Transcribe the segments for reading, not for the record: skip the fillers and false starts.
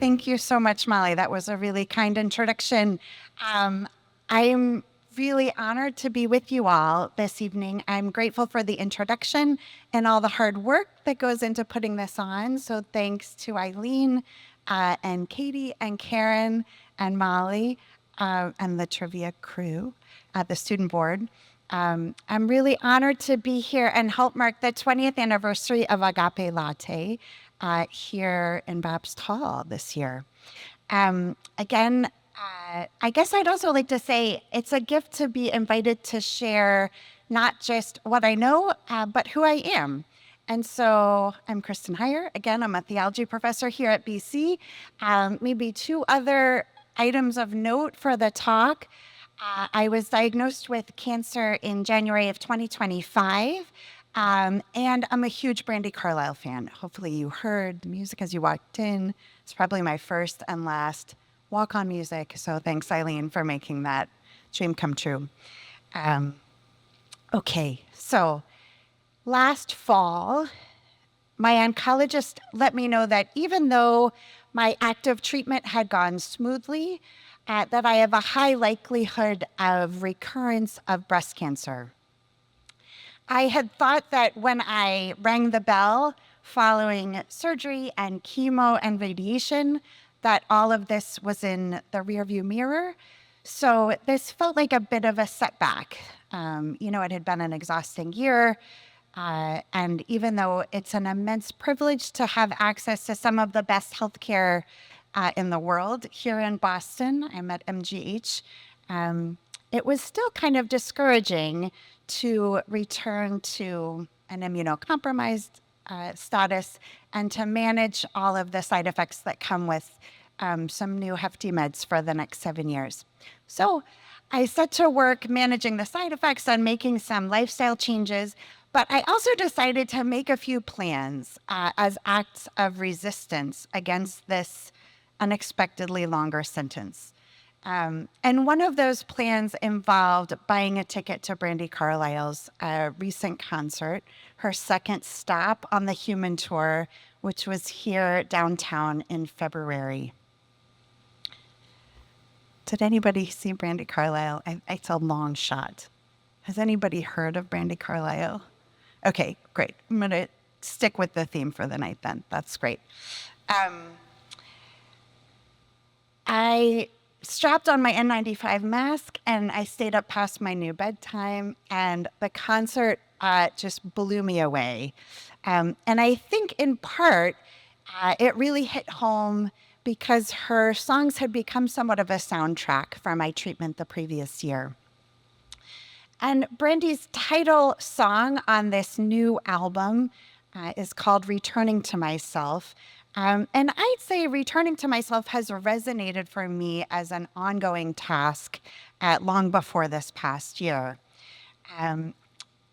Thank you so much, Molly. That was a really kind introduction. I'm really honored to be with you all this evening. I'm grateful for the introduction and all the hard work that goes into putting this on. So thanks to Eileen and Katie and Karen and Molly and the trivia crew at the student board. I'm really honored to be here and help mark the 20th anniversary of Agape Latte here in Baptist Hall this year. Again, I guess I'd also like to say it's a gift to be invited to share not just what I know, but who I am. And so I'm Kristin Heyer. Again, I'm a theology professor here at BC. Maybe two other items of note for the talk. I was diagnosed with cancer in January of 2025, and I'm a huge Brandi Carlile fan. Hopefully you heard the music as you walked in. It's probably my first and last walk-on music, so thanks, Eileen, for making that dream come true. Okay, so last fall, my oncologist let me know that even though my active treatment had gone smoothly, that I have a high likelihood of recurrence of breast cancer. I had thought that when I rang the bell following surgery and chemo and radiation, that all of this was in the rearview mirror. So this felt like a bit of a setback. It had been an exhausting year. And even though it's an immense privilege to have access to some of the best healthcare in the world here in Boston, I'm at MGH, it was still kind of discouraging to return to an immunocompromised status and to manage all of the side effects that come with some new hefty meds for the next 7 years. So I set to work managing the side effects and making some lifestyle changes, but I also decided to make a few plans as acts of resistance against this unexpectedly longer sentence. And one of those plans involved buying a ticket to Brandi Carlile's recent concert, her second stop on the Human Tour, which was here downtown in February. Did anybody see Brandi Carlile? It's a long shot. Has anybody heard of Brandi Carlile? Okay, great. I'm going to stick with the theme for the night then. That's great. I strapped on my N95 mask and I stayed up past my new bedtime, and the concert just blew me away. And I think in part, it really hit home because her songs had become somewhat of a soundtrack for my treatment the previous year. And Brandi's title song on this new album is called Returning to Myself. And I'd say Returning to Myself has resonated for me as an ongoing task long before this past year.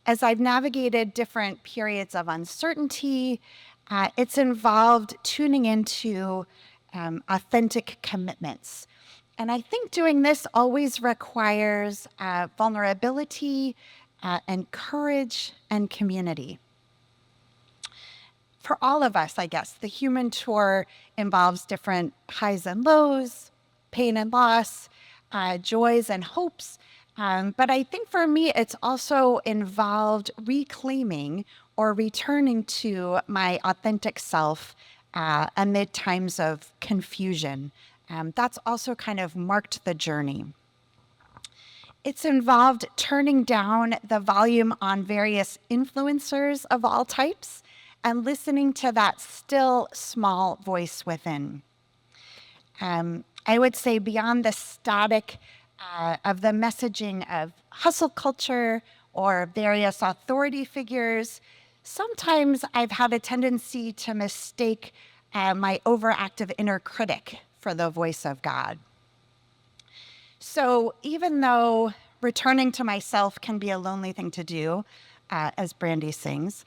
As I've navigated different periods of uncertainty, it's involved tuning into authentic commitments. And I think doing this always requires vulnerability and courage and community. For all of us, I guess, the Human Tour involves different highs and lows, pain and loss, joys and hopes. But I think for me, it's also involved reclaiming or returning to my authentic self amid times of confusion. That's also kind of marked the journey. It's involved turning down the volume on various influencers of all types and listening to that still small voice within. I would say beyond the static of the messaging of hustle culture or various authority figures, sometimes I've had a tendency to mistake my overactive inner critic for the voice of God. So even though returning to myself can be a lonely thing to do, as Brandi sings,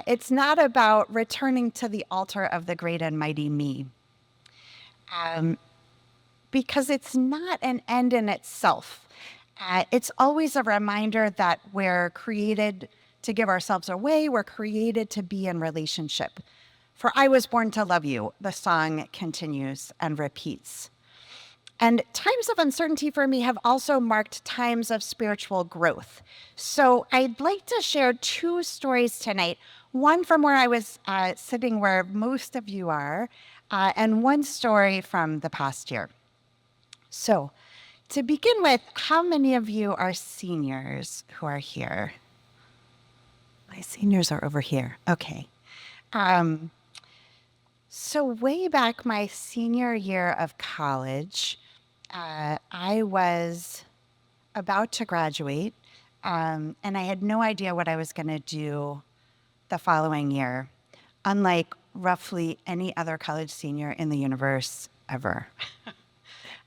it's not about returning to the altar of the great and mighty me. Because it's not an end in itself. It's always a reminder that we're created to give ourselves away, we're created to be in relationship. For I was born to love you, the song continues and repeats. And times of uncertainty for me have also marked times of spiritual growth. So I'd like to share two stories tonight, one from where I was sitting where most of you are, and one story from the past year. So to begin with, how many of you are seniors who are here? My seniors are over here. Okay. So way back my senior year of college, I was about to graduate, and I had no idea what I was going to do the following year, unlike roughly any other college senior in the universe ever.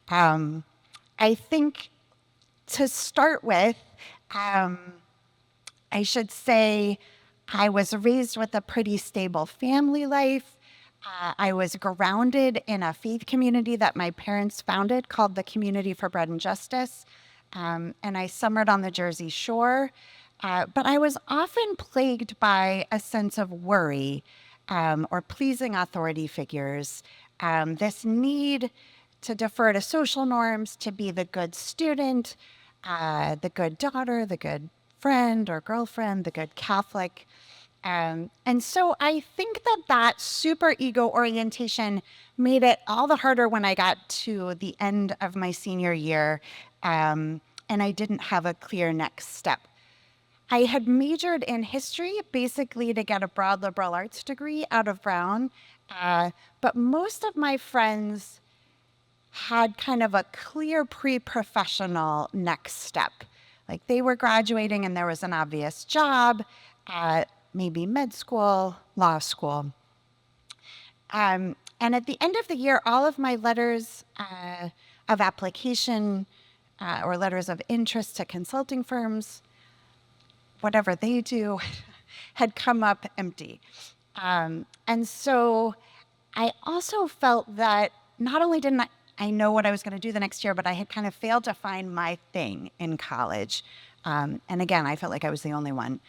I think to start with, I should say I was raised with a pretty stable family life. I was grounded in a faith community that my parents founded called the Community for Bread and Justice, and I summered on the Jersey Shore. But I was often plagued by a sense of worry or pleasing authority figures, this need to defer to social norms, to be the good student, the good daughter, the good friend or girlfriend, the good Catholic. And so I think that super ego orientation made it all the harder when I got to the end of my senior year, and I didn't have a clear next step. I had majored in history, basically to get a broad liberal arts degree out of Brown, but most of my friends had kind of a clear pre-professional next step. Like they were graduating and there was an obvious job, maybe med school, law school. And at the end of the year, all of my letters of application or letters of interest to consulting firms, whatever they do, had come up empty. And so I also felt that not only didn't I know what I was going to do the next year, but I had kind of failed to find my thing in college. And again, I felt like I was the only one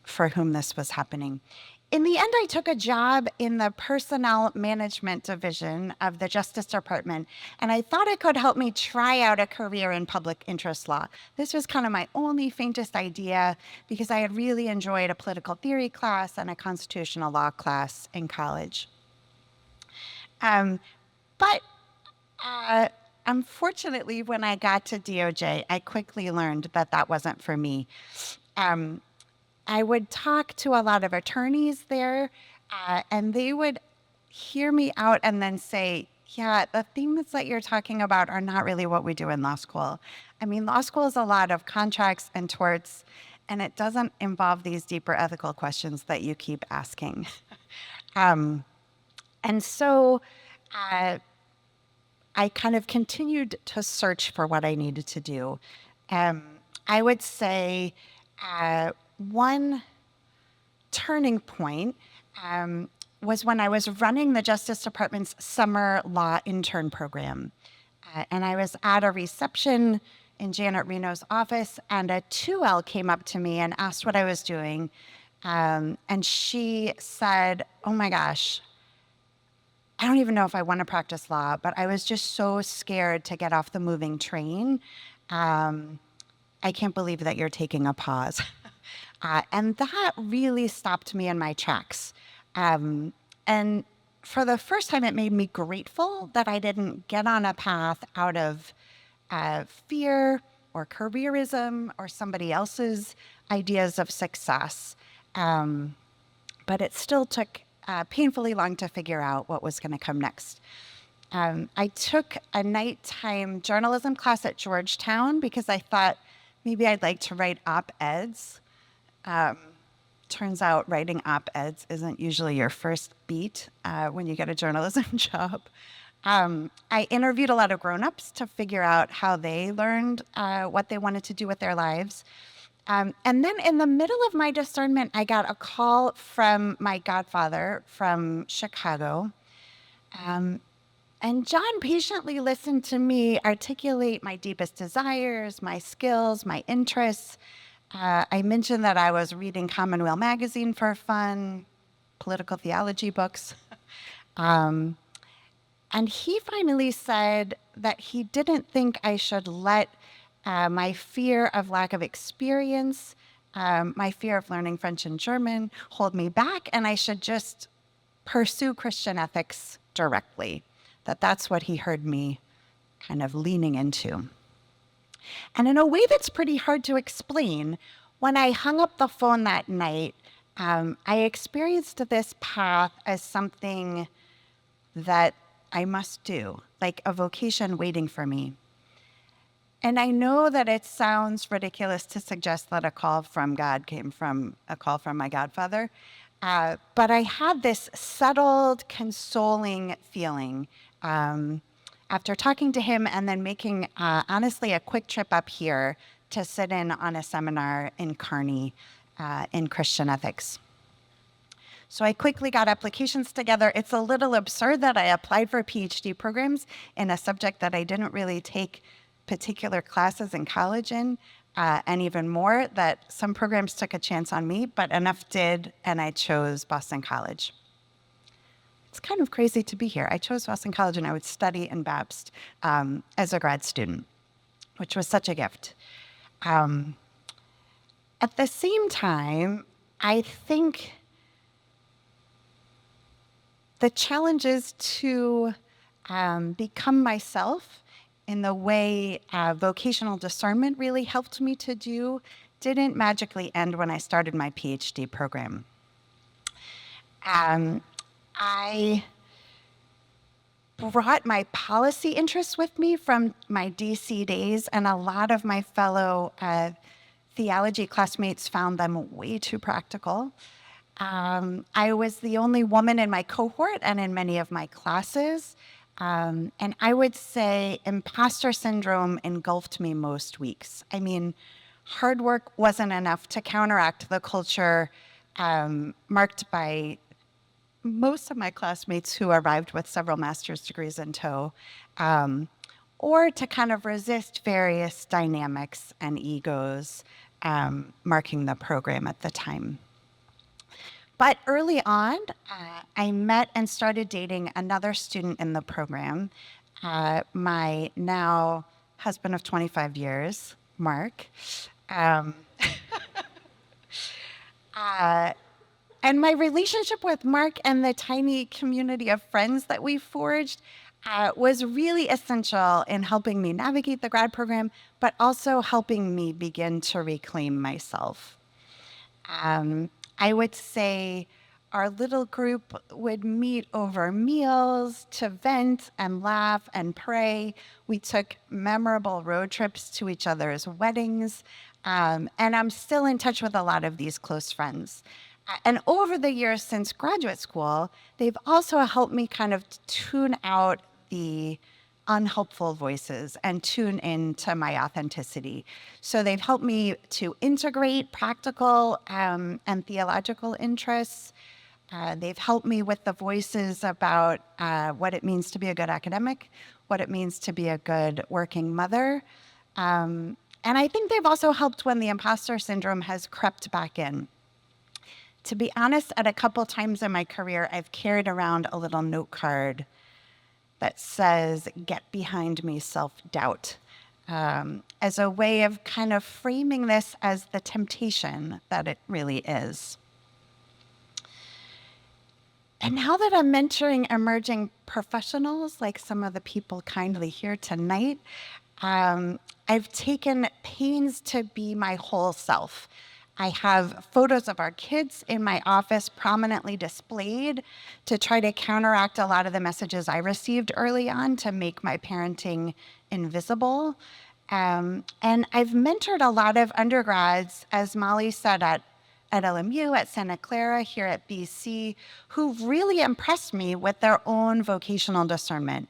for whom this was happening. In the end, I took a job in the personnel management division of the Justice Department, and I thought it could help me try out a career in public interest law. This was kind of my only faintest idea because I had really enjoyed a political theory class and a constitutional law class in college. But unfortunately, when I got to DOJ, I quickly learned that wasn't for me. I would talk to a lot of attorneys there, and they would hear me out and then say, yeah, the things that you're talking about are not really what we do in law school. I mean, law school is a lot of contracts and torts, and it doesn't involve these deeper ethical questions that you keep asking. And so I kind of continued to search for what I needed to do. I would say one turning point was when I was running the Justice Department's summer law intern program. And I was at a reception in Janet Reno's office, and a 2L came up to me and asked what I was doing. And she said, oh my gosh, I don't even know if I want to practice law, but I was just so scared to get off the moving train. I can't believe that you're taking a pause. And that really stopped me in my tracks. And for the first time, it made me grateful that I didn't get on a path out of fear or careerism or somebody else's ideas of success. But it still took painfully long to figure out what was going to come next. I took a nighttime journalism class at Georgetown because I thought maybe I'd like to write op-eds. Turns out writing op-eds isn't usually your first beat when you get a journalism job. I interviewed a lot of grown-ups to figure out how they learned what they wanted to do with their lives. And then in the middle of my discernment, I got a call from my godfather from Chicago. And John patiently listened to me articulate my deepest desires, my skills, my interests. I mentioned that I was reading Commonweal magazine for fun, political theology books. And he finally said that he didn't think I should let my fear of lack of experience, my fear of learning French and German hold me back, and I should just pursue Christian ethics directly. That's what he heard me kind of leaning into. And in a way that's pretty hard to explain, when I hung up the phone that night, I experienced this path as something that I must do, like a vocation waiting for me. And I know that it sounds ridiculous to suggest that a call from God came from a call from my godfather, but I had this settled, consoling feeling after talking to him and then making, honestly, a quick trip up here to sit in on a seminar in Kearney in Christian ethics. So I quickly got applications together. It's a little absurd that I applied for PhD programs in a subject that I didn't really take particular classes in college in, and even more that some programs took a chance on me, but enough did, and I chose Boston College. It's kind of crazy to be here. I chose Boston College and I would study in Babst as a grad student, which was such a gift. At the same time, I think the challenges to become myself in the way vocational discernment really helped me to do didn't magically end when I started my PhD program. I brought my policy interests with me from my DC days, and a lot of my fellow theology classmates found them way too practical. I was the only woman in my cohort and in many of my classes. And I would say imposter syndrome engulfed me most weeks. I mean, hard work wasn't enough to counteract the culture marked by most of my classmates who arrived with several master's degrees in tow, or to kind of resist various dynamics and egos marking the program at the time. But early on, I met and started dating another student in the program, my now husband of 25 years, Mark. And my relationship with Mark and the tiny community of friends that we forged was really essential in helping me navigate the grad program, but also helping me begin to reclaim myself. I would say our little group would meet over meals to vent and laugh and pray. We took memorable road trips to each other's weddings, and I'm still in touch with a lot of these close friends. And over the years since graduate school, they've also helped me kind of tune out the unhelpful voices and tune into my authenticity. So they've helped me to integrate practical and theological interests. They've helped me with the voices about what it means to be a good academic, what it means to be a good working mother. And I think they've also helped when the imposter syndrome has crept back in. To be honest, at a couple times in my career, I've carried around a little note card that says, "Get behind me, self-doubt," as a way of kind of framing this as the temptation that it really is. And now that I'm mentoring emerging professionals, like some of the people kindly here tonight, I've taken pains to be my whole self. I have photos of our kids in my office prominently displayed to try to counteract a lot of the messages I received early on to make my parenting invisible. And I've mentored a lot of undergrads, as Molly said, at LMU, at Santa Clara, here at BC, who've really impressed me with their own vocational discernment.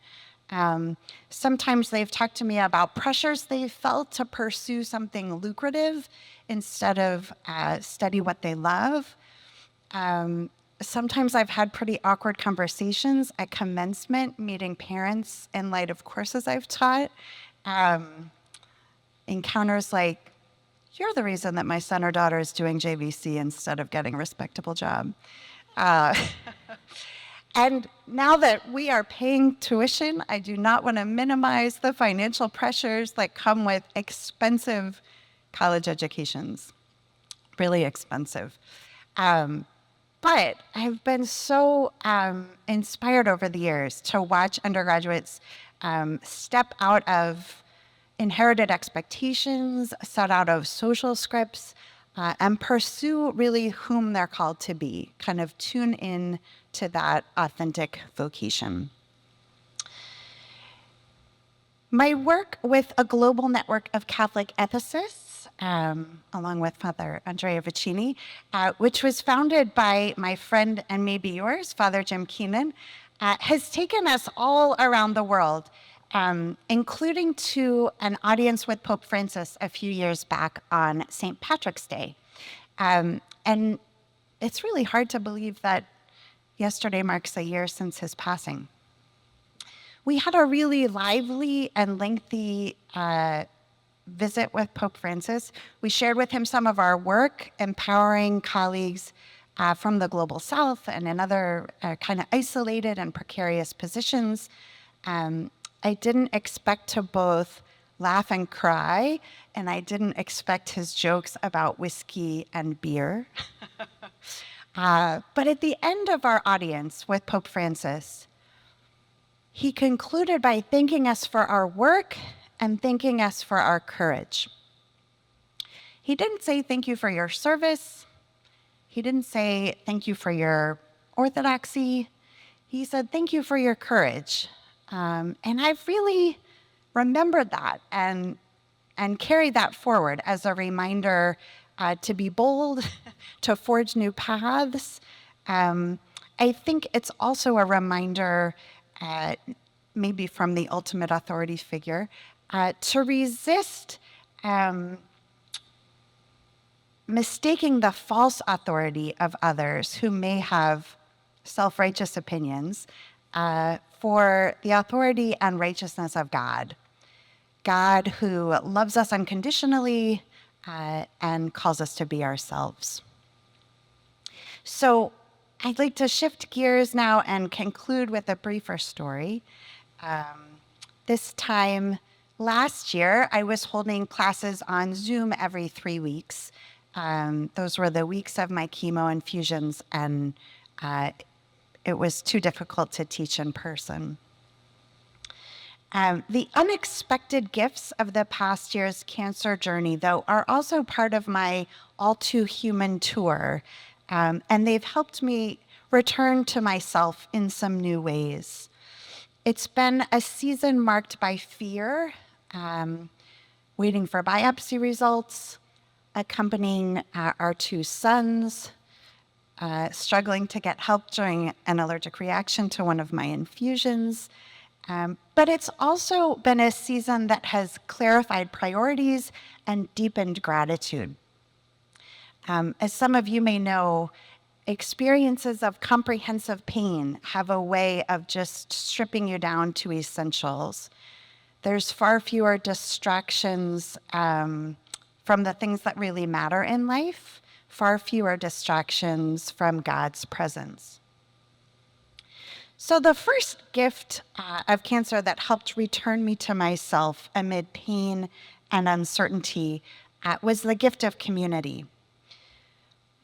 Sometimes they've talked to me about pressures they felt to pursue something lucrative instead of study what they love. Sometimes I've had pretty awkward conversations at commencement, meeting parents in light of courses I've taught. Encounters like, "You're the reason that my son or daughter is doing JVC instead of getting a respectable job." Uh, and now that we are paying tuition, I do not want to minimize the financial pressures that come with expensive college educations, really expensive. But I've been so inspired over the years to watch undergraduates step out of inherited expectations, set out of social scripts, and pursue really whom they're called to be, kind of tune in to that authentic vocation. My work with a global network of Catholic ethicists, along with Father Andrea Vicini, which was founded by my friend and maybe yours, Father Jim Keenan, has taken us all around the world, including to an audience with Pope Francis a few years back on St. Patrick's Day. And it's really hard to believe that yesterday marks a year since his passing. We had a really lively and lengthy visit with Pope Francis. We shared with him some of our work, empowering colleagues from the global south and in other kind of isolated and precarious positions. I didn't expect to both laugh and cry, and I didn't expect his jokes about whiskey and beer. But at the end of our audience with Pope Francis, he concluded by thanking us for our work and thanking us for our courage. He didn't say thank you for your service. He didn't say thank you for your orthodoxy. He said thank you for your courage. And I've really remembered that and carried that forward as a reminder to be bold, to forge new paths. I think it's also a reminder, maybe from the ultimate authority figure, to resist mistaking the false authority of others who may have self-righteous opinions for the authority and righteousness of God. God who loves us unconditionally and calls us to be ourselves. So I'd like to shift gears now and conclude with a briefer story. This time last year, I was holding classes on Zoom every 3 weeks. Those were the weeks of my chemo infusions, and it was too difficult to teach in person. The unexpected gifts of the past year's cancer journey, though, are also part of my all too human tour, and they've helped me return to myself in some new ways. It's been a season marked by fear, waiting for biopsy results, accompanying our 2 sons, struggling to get help during an allergic reaction to one of my infusions. But it's also been a season that has clarified priorities and deepened gratitude. As some of you may know, experiences of comprehensive pain have a way of just stripping you down to essentials. There's far fewer distractions from the things that really matter in life, far fewer distractions from God's presence. So the first gift of cancer that helped return me to myself amid pain and uncertainty was the gift of community.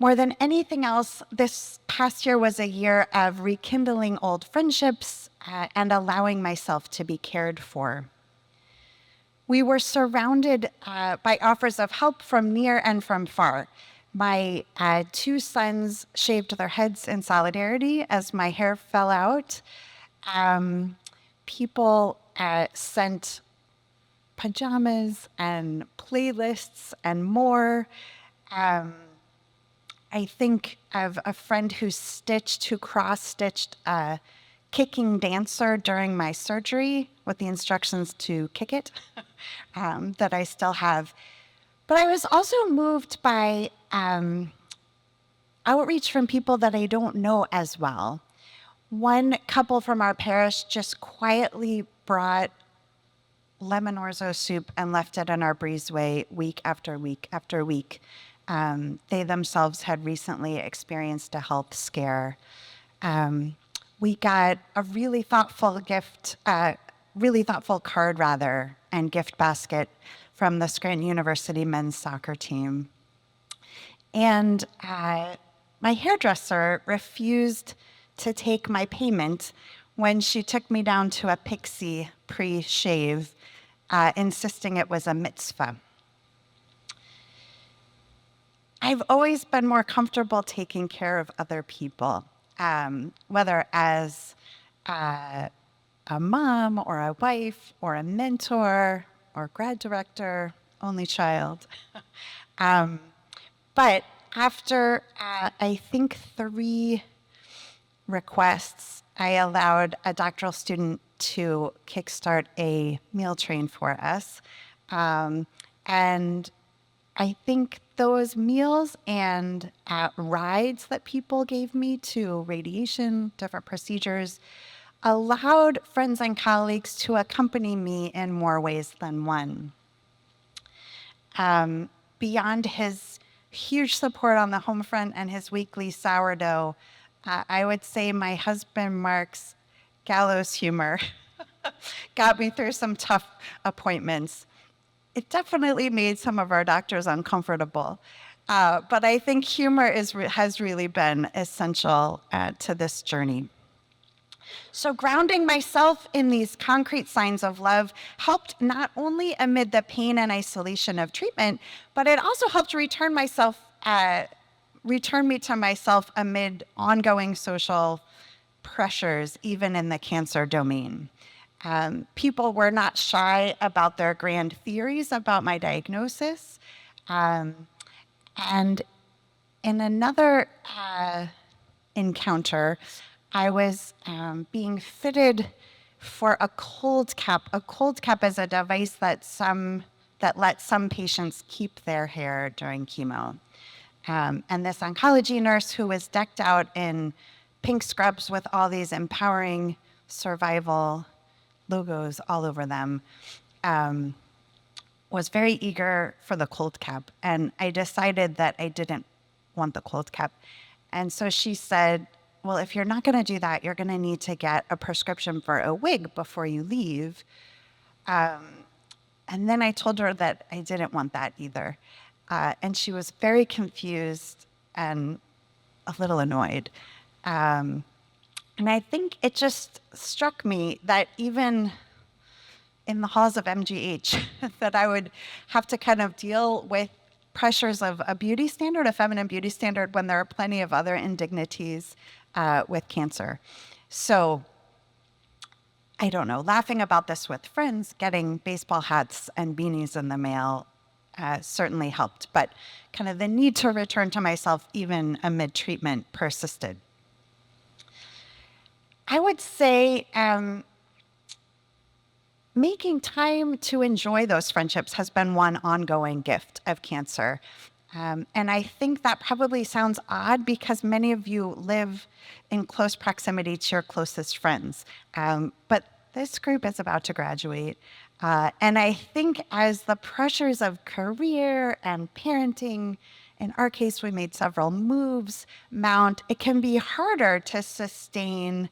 More than anything else, this past year was a year of rekindling old friendships and allowing myself to be cared for. We were surrounded by offers of help from near and from far. My 2 sons shaved their heads in solidarity as my hair fell out. People sent pajamas and playlists and more. I think of a friend who cross-stitched a kicking dancer during my surgery with the instructions to kick it that I still have. But I was also moved by outreach from people that I don't know as well. One couple from our parish just quietly brought lemon orzo soup and left it in our breezeway week after week after week. They themselves had recently experienced a health scare. We got a really thoughtful card rather, and gift basket from the Scranton University men's soccer team. And my hairdresser refused to take my payment when she took me down to a pixie pre-shave, insisting it was a mitzvah. I've always been more comfortable taking care of other people, whether as a mom or a wife or a mentor or grad director, only child. But after, I think, 3 requests, I allowed a doctoral student to kickstart a meal train for us. And I think those meals and rides that people gave me to radiation, different procedures, allowed friends and colleagues to accompany me in more ways than one. Beyond his huge support on the home front and his weekly sourdough, I would say my husband Mark's gallows humor got me through some tough appointments. It definitely made some of our doctors uncomfortable, but I think humor has really been essential to this journey. So grounding myself in these concrete signs of love helped not only amid the pain and isolation of treatment, but it also helped return me to myself amid ongoing social pressures, even in the cancer domain. People were not shy about their grand theories about my diagnosis. And in another encounter, I was being fitted for a cold cap. A cold cap is a device that lets some patients keep their hair during chemo. And this oncology nurse, who was decked out in pink scrubs with all these empowering survival logos all over them, was very eager for the cold cap. And I decided that I didn't want the cold cap. And so she said, well, if you're not going to do that, you're going to need to get a prescription for a wig before you leave. And then I told her that I didn't want that either. And she was very confused and a little annoyed. And I think it just struck me that even in the halls of MGH, that I would have to kind of deal with pressures of a beauty standard, a feminine beauty standard, when there are plenty of other indignities with cancer. So I don't know, laughing about this with friends, getting baseball hats and beanies in the mail certainly helped, but kind of the need to return to myself even amid treatment persisted. I would say making time to enjoy those friendships has been one ongoing gift of cancer. And I think that probably sounds odd because many of you live in close proximity to your closest friends. But this group is about to graduate. And I think as the pressures of career and parenting, in our case, we made several moves, mount, it can be harder to sustain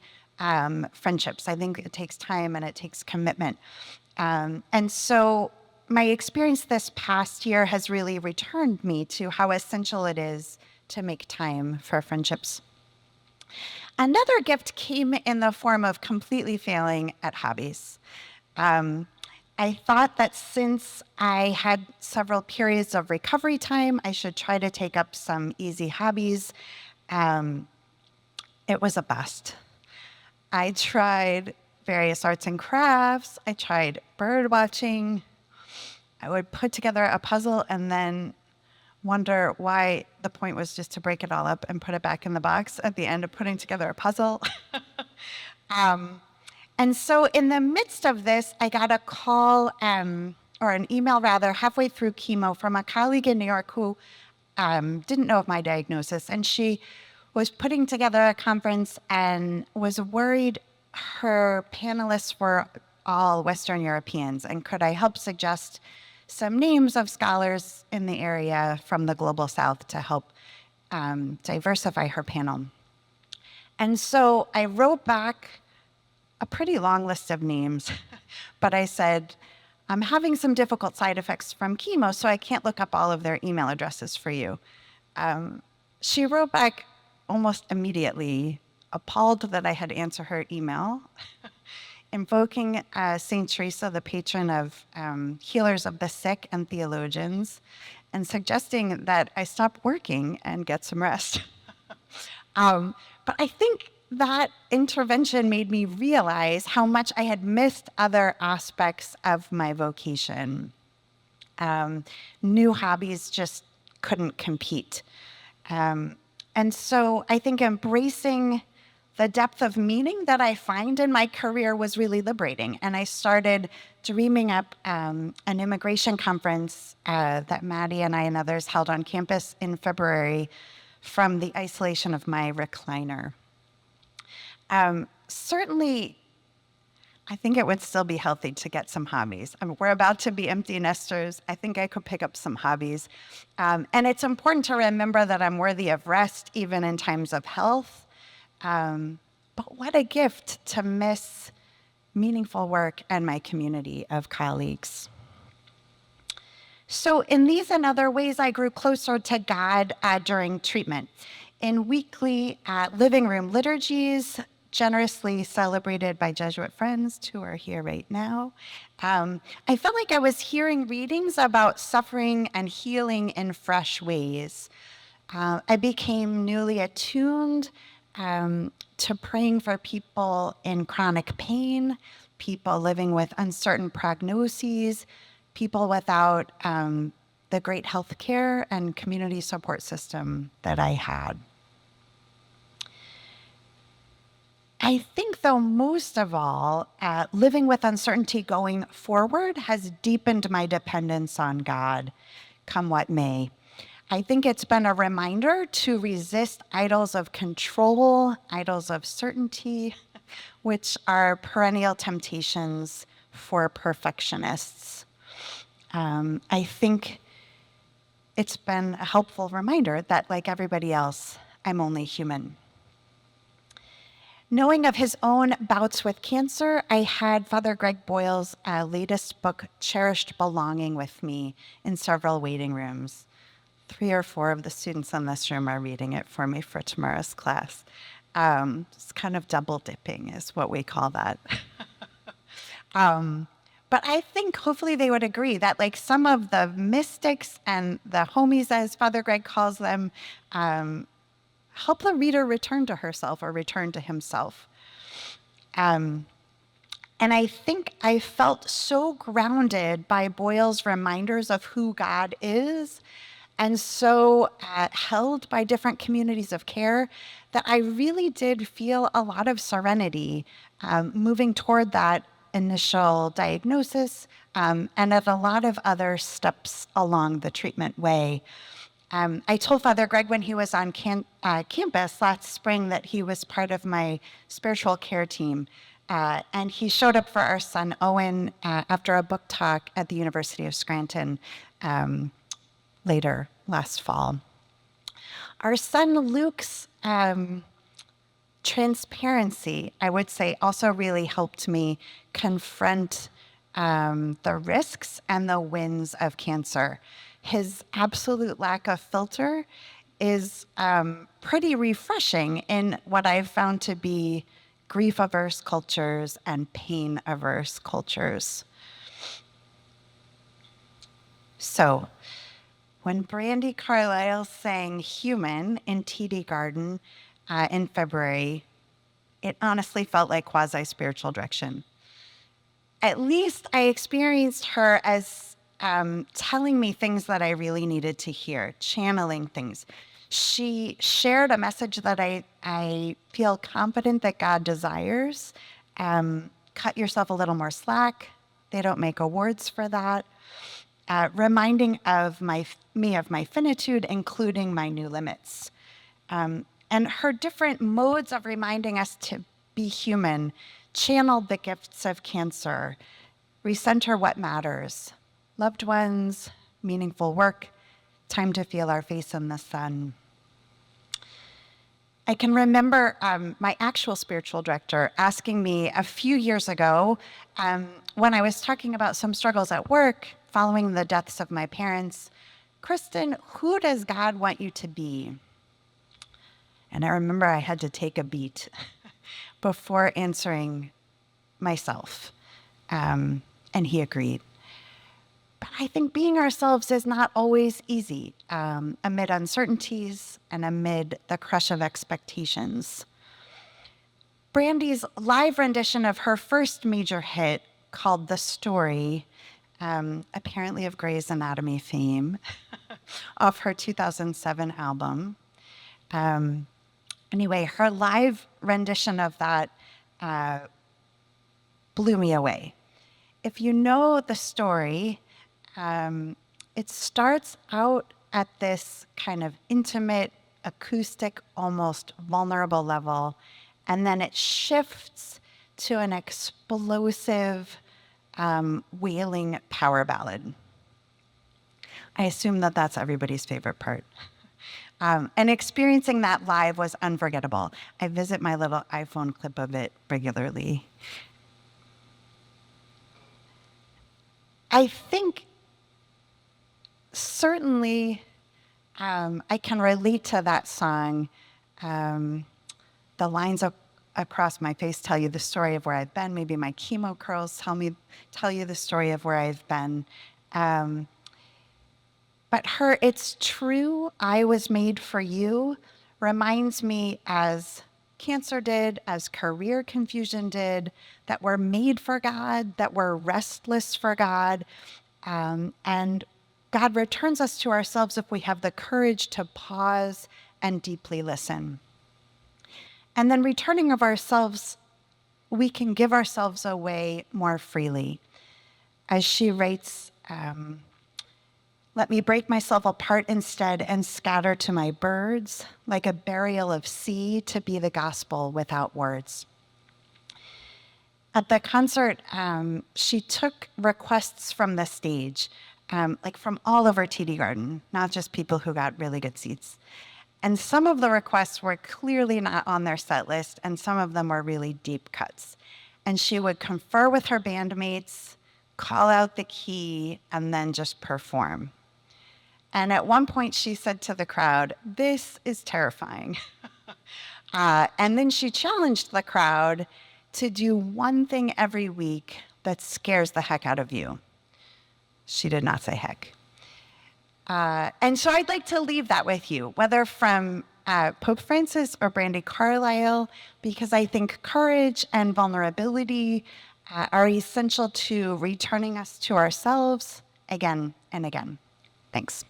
friendships. I think it takes time and it takes commitment. And so my experience this past year has really returned me to how essential it is to make time for friendships. Another gift came in the form of completely failing at hobbies. I thought that since I had several periods of recovery time, I should try to take up some easy hobbies. It was a bust. I tried various arts and crafts. I tried bird watching. I would put together a puzzle and then wonder why the point was just to break it all up and put it back in the box at the end of putting together a puzzle. And so in the midst of this, I got a call, or an email rather, halfway through chemo from a colleague in New York who didn't know of my diagnosis. And she was putting together a conference and was worried her panelists were all Western Europeans. And could I help suggest some names of scholars in the area from the Global South to help diversify her panel. And so I wrote back a pretty long list of names, but I said, I'm having some difficult side effects from chemo, so I can't look up all of their email addresses for you. She wrote back almost immediately, appalled that I had answered her email, invoking St. Teresa, the patron of healers of the sick and theologians, and suggesting that I stop working and get some rest. But I think that intervention made me realize how much I had missed other aspects of my vocation. New hobbies just couldn't compete. And so I think embracing the depth of meaning that I find in my career was really liberating. And I started dreaming up an immigration conference that Maddie and I and others held on campus in February from the isolation of my recliner. Certainly, I think it would still be healthy to get some hobbies. We're about to be empty nesters. I think I could pick up some hobbies. And it's important to remember that I'm worthy of rest, even in times of health. But what a gift to miss meaningful work and my community of colleagues. So in these and other ways, I grew closer to God during treatment. In weekly living room liturgies, generously celebrated by Jesuit friends who are here right now, I felt like I was hearing readings about suffering and healing in fresh ways. I became newly attuned to praying for people in chronic pain, people living with uncertain prognoses, people without the great health care and community support system that I had. I think, though, most of all, living with uncertainty going forward has deepened my dependence on God, come what may. I think it's been a reminder to resist idols of control, idols of certainty, which are perennial temptations for perfectionists. I think it's been a helpful reminder that, like everybody else, I'm only human. Knowing of his own bouts with cancer, I had Father Greg Boyle's latest book, Cherished Belonging, with me in several waiting rooms. 3 or 4 of the students in this room are reading it for me for tomorrow's class. It's kind of double dipping is what we call that. But I think hopefully they would agree that like some of the mystics and the homies, as Father Greg calls them, help the reader return to herself or return to himself. And I think I felt so grounded by Boyle's reminders of who God is, and so held by different communities of care, that I really did feel a lot of serenity moving toward that initial diagnosis and at a lot of other steps along the treatment way. I told Father Greg when he was on campus last spring that he was part of my spiritual care team. And he showed up for our son Owen after a book talk at the University of Scranton later last fall. Our son Luke's transparency, I would say, also really helped me confront the risks and the wins of cancer. His absolute lack of filter is pretty refreshing in what I've found to be grief-averse cultures and pain-averse cultures. So, when Brandi Carlile sang Human in TD Garden in February, it honestly felt like quasi-spiritual direction. At least I experienced her as telling me things that I really needed to hear, channeling things. She shared a message that I feel confident that God desires. Cut yourself a little more slack. They don't make awards for that. Reminding of me of my finitude, including my new limits. And her different modes of reminding us to be human channeled the gifts of cancer, recenter what matters, loved ones, meaningful work, time to feel our face in the sun. I can remember my actual spiritual director asking me a few years ago when I was talking about some struggles at work following the deaths of my parents, Kristin, who does God want you to be? And I remember I had to take a beat before answering myself. And he agreed. But I think being ourselves is not always easy amid uncertainties and amid the crush of expectations. Brandi's live rendition of her first major hit, called The Story, apparently of Grey's Anatomy fame, off her 2007 album. Anyway, her live rendition of that blew me away. If you know the story, it starts out at this kind of intimate, acoustic, almost vulnerable level, and then it shifts to an explosive, wailing power ballad. I assume that that's everybody's favorite part. And experiencing that live was unforgettable. I visit my little iPhone clip of it regularly. I think certainly I can relate to that song. The lines across my face tell you the story of where I've been. Maybe my chemo curls tell you the story of where I've been. But her "It's True, I Was Made for You" reminds me, as cancer did, as career confusion did, that we're made for God, that we're restless for God, and God returns us to ourselves if we have the courage to pause and deeply listen. And then returning of ourselves, we can give ourselves away more freely. As she writes, let me break myself apart instead and scatter to my birds, like a burial of sea to be the gospel without words. At the concert, she took requests from the stage, like from all over TD Garden, not just people who got really good seats. And some of the requests were clearly not on their set list, and some of them were really deep cuts. And she would confer with her bandmates, call out the key, and then just perform. And at one point she said to the crowd, "This is terrifying." And then she challenged the crowd to do one thing every week that scares the heck out of you. She did not say heck. And so I'd like to leave that with you, whether from Pope Francis or Brandi Carlile, because I think courage and vulnerability are essential to returning us to ourselves again and again. Thanks.